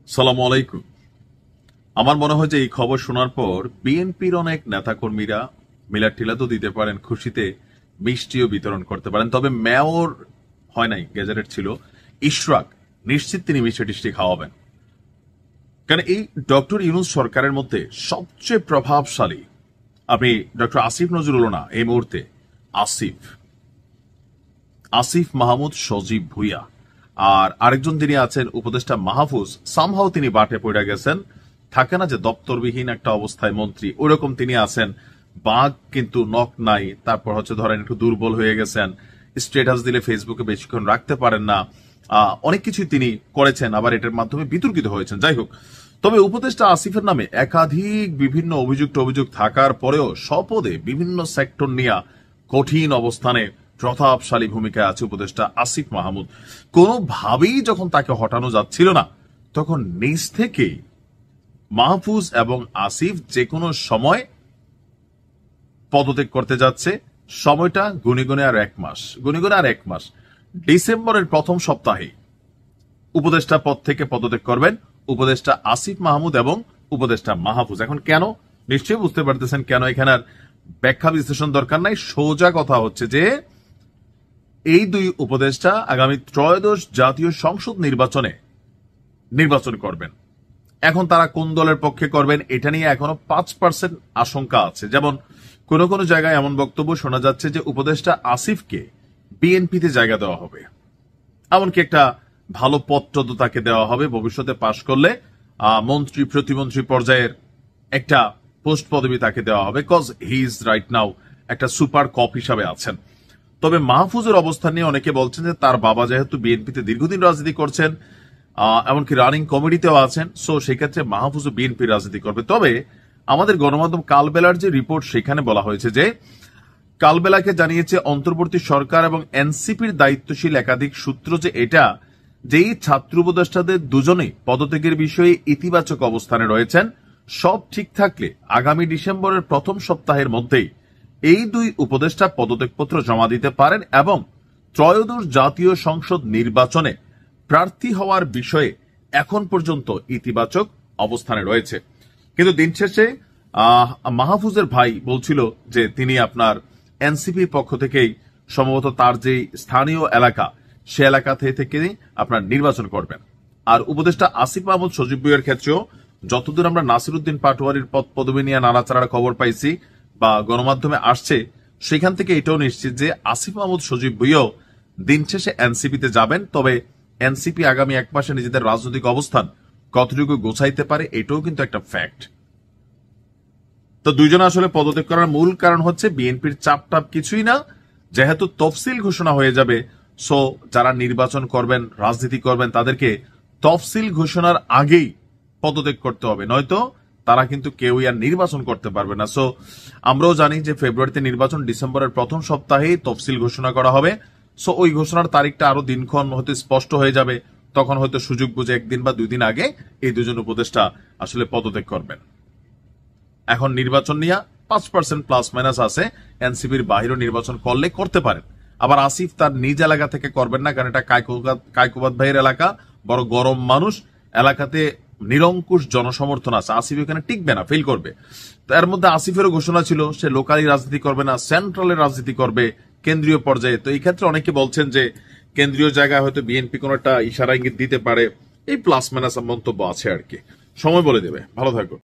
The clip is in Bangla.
সালামু আলাইকুম। আমার মনে হয় যে এই খবর শোনার পর বিএনপির অনেক নেতাকর্মীরা মিলাদ টিলা তো দিতে পারেন, খুশিতে মিষ্টিও বিতরণ করতে পারেন। তবে মেয়র হয় নাই, গেজারেট ছিল, ইশরাক নিশ্চিত তিনি মিষ্টি টিষ্টি খাওয়াবেন। কারণ এই ডক্টর ইউনূস সরকারের মধ্যে সবচেয়ে প্রভাবশালী আপনি ডক্টর আসিফ নজরুল না, এই মুহূর্তে আসিফ আসিফ মাহমুদ সজীব ভুইয়া, আর আরেকজন তিনি আছেন উপদেষ্টা মাহফুজ। সামহাও তিনি বাটে পড়ে গেছেন, থাকে না যে দপ্তরবিহীন একটা অবস্থায় মন্ত্রী, ওইরকম তিনি আছেন। বাঘ কিন্তু নখ নাই, তারপর হচ্ছে ধরেন একটু দুর্বল হয়ে গেছেন, স্ট্যাটাস দিলে ফেসবুকে বেশিক্ষণ রাখতে পারেন না, অনেক কিছুই তিনি করেছেন, আবার এটার মাধ্যমে বিতর্কিত হয়েছেন। যাই হোক, তবে উপদেষ্টা আসিফের নামে একাধিক বিভিন্ন অভিযোগ থাকার পরেও স্বপদে বিভিন্ন সেক্টর নিয়ে কঠিন অবস্থানে প্রতাপশালী ভূমিকায় আছে উপদেষ্টা আসিফ মাহমুদ। কোনোভাবেই যখন তাকে হটানো যাচ্ছিল না, তখন নিজ থেকেই মাহফুজ এবং আসিফ যে কোনো সময় পদত্যাগ করতে যাচ্ছে। সময়টা গুণিগুণে আর এক মাস, ডিসেম্বরের প্রথম সপ্তাহে উপদেষ্টা পদ থেকে পদত্যাগ করবেন উপদেষ্টা আসিফ মাহমুদ এবং উপদেষ্টা মাহফুজ। এখন কেন, নিশ্চয়ই বুঝতে পারতেছেন কেন, এখানে আর ব্যাখ্যা বিশ্লেষণ দরকার নাই। সোজা কথা হচ্ছে যে এই দুই উপদেষ্টা আগামী ত্রয়োদশ জাতীয় সংসদ নির্বাচন করবেন। এখন তারা কোন দলের পক্ষে করবেন এটা নিয়ে এখনো 5% আশঙ্কা আছে। যেমন কোন কোন জায়গায় এমন বক্তব্য শোনা যাচ্ছে যে উপদেষ্টা আসিফকে বিএনপিতে জায়গা দেওয়া হবে, এমনকি একটা ভালো পত্র তাকে দেওয়া হবে, ভবিষ্যতে পাশ করলে মন্ত্রী প্রতিমন্ত্রী পর্যায়ের একটা পোস্ট পদবি তাকে দেওয়া হবে, cause he is right now একটা সুপার কপ হিসাবে আছেন। তবে মাহফুজের অবস্থান নিয়ে অনেকে বলছেন যে তার বাবা যেহেতু বিএনপিতে দীর্ঘদিন রাজনীতি করছেন, এমনকি রানিং কমিটিতেও আছেন, সো সেক্ষেত্রে মাহফুজও বিএনপি রাজনীতি করবে। তবে আমাদের গণমাধ্যম কালবেলার যে রিপোর্ট, সেখানে বলা হয়েছে যে কালবেলাকে জানিয়েছে অন্তর্বর্তী সরকার এবং এনসিপির দায়িত্বশীল একাধিক সূত্র যে এটা যেই ছাত্র উপদেষ্টাদের দুজনেই পদত্যাগের বিষয়ে ইতিবাচক অবস্থানে রয়েছেন, সব ঠিক থাকলে আগামী ডিসেম্বরের প্রথম সপ্তাহের মধ্যেই এই দুই উপদেষ্টা পদত্যাগপত্র জমা দিতে পারেন এবং ত্রয়োদশ জাতীয় সংসদ নির্বাচনে প্রার্থী হওয়ার বিষয়ে এখন পর্যন্ত ইতিবাচক অবস্থানে রয়েছে। কিন্তু দিন শেষে মাহফুজের ভাই বলছিল যে তিনি আপনার এনসিপির পক্ষ থেকেই সম্ভবত তার যে স্থানীয় এলাকা, সে এলাকা থেকে আপনার নির্বাচন করবেন। আর উপদেষ্টা আসিফ মাহমুদ সজীব ভুইয়ার ক্ষেত্রেও যতদূর আমরা নাসিরউদ্দিন পাটোয়ারির পদ পদবি নিয়ে নাড়াচাড়ার খবর পাইছি বা গণমাধ্যমে আসছে, সেখান থেকে এটাও নিশ্চিত যে আসিফ মাহমুদ সজীব ভুইয়াও দিন শেষে এনসিপিতে যাবেন। তবে এনসিপি আগামী এক মাসে নিজেদের রাজনৈতিক অবস্থান কতটুকু গোছাইতে পারে এটাও কিন্তু একটা ফ্যাক্ট। তো দুইজন আসলে পদত্যাগ করার মূল কারণ হচ্ছে বিএনপির চাপ কিছুই না, যেহেতু তফসিল ঘোষণা হয়ে যাবে, সো যারা নির্বাচন করবেন, রাজনীতি করবেন, তাদেরকে তফসিল ঘোষণার আগেই পদত্যাগ করতে হবে, নয়তো তারা কিন্তু কেউই আর নির্বাচন করতে পারবে না। সো আমরাও জানি যে ফেব্রুয়ারিতে নির্বাচন, ডিসেম্বরের প্রথম সপ্তাহেই তফসিল ঘোষণা করা হবে। সো ওই ঘোষণার তারিখটা আরো দিনক্ষণ হয়তো স্পষ্ট হয়ে যাবে, তখন হয়তো সুযোগ বুঝে একদিন বা 2 দিন আগে এই দুজন উপদেষ্টা আসলে পদত্যাগ করবেন। এখন নির্বাচন নিয়ে 5% প্লাস মাইনাস আছে, এনসিপির বাহিরও নির্বাচন করলে করতে পারেন। আবার আসিফ তার নিজ এলাকা থেকে করবেন না, কারণ এটা কায়কোবাদ ভাইয়ের এলাকা, বড় গরম মানুষ, এলাকাতে নিরঙ্কুশ জনসমর্থন আছে, আসিফ এখানে টিকবে না, ফেল করবে। তার মধ্যে আসিফেরও ঘোষণা ছিল সে লোকালি রাজনীতি করবে না, সেন্ট্রালের রাজনীতি করবে, কেন্দ্রীয় পর্যায়ে। তো এই ক্ষেত্রে অনেকে বলছেন যে কেন্দ্রীয় জায়গায় হয়তো বিএনপি কোন একটা ইশারা ইঙ্গিত দিতে পারে, এই প্লাস মাইনাস মন্তব্য আছে আর কি, সময় বলে দেবে। ভালো থাকুন।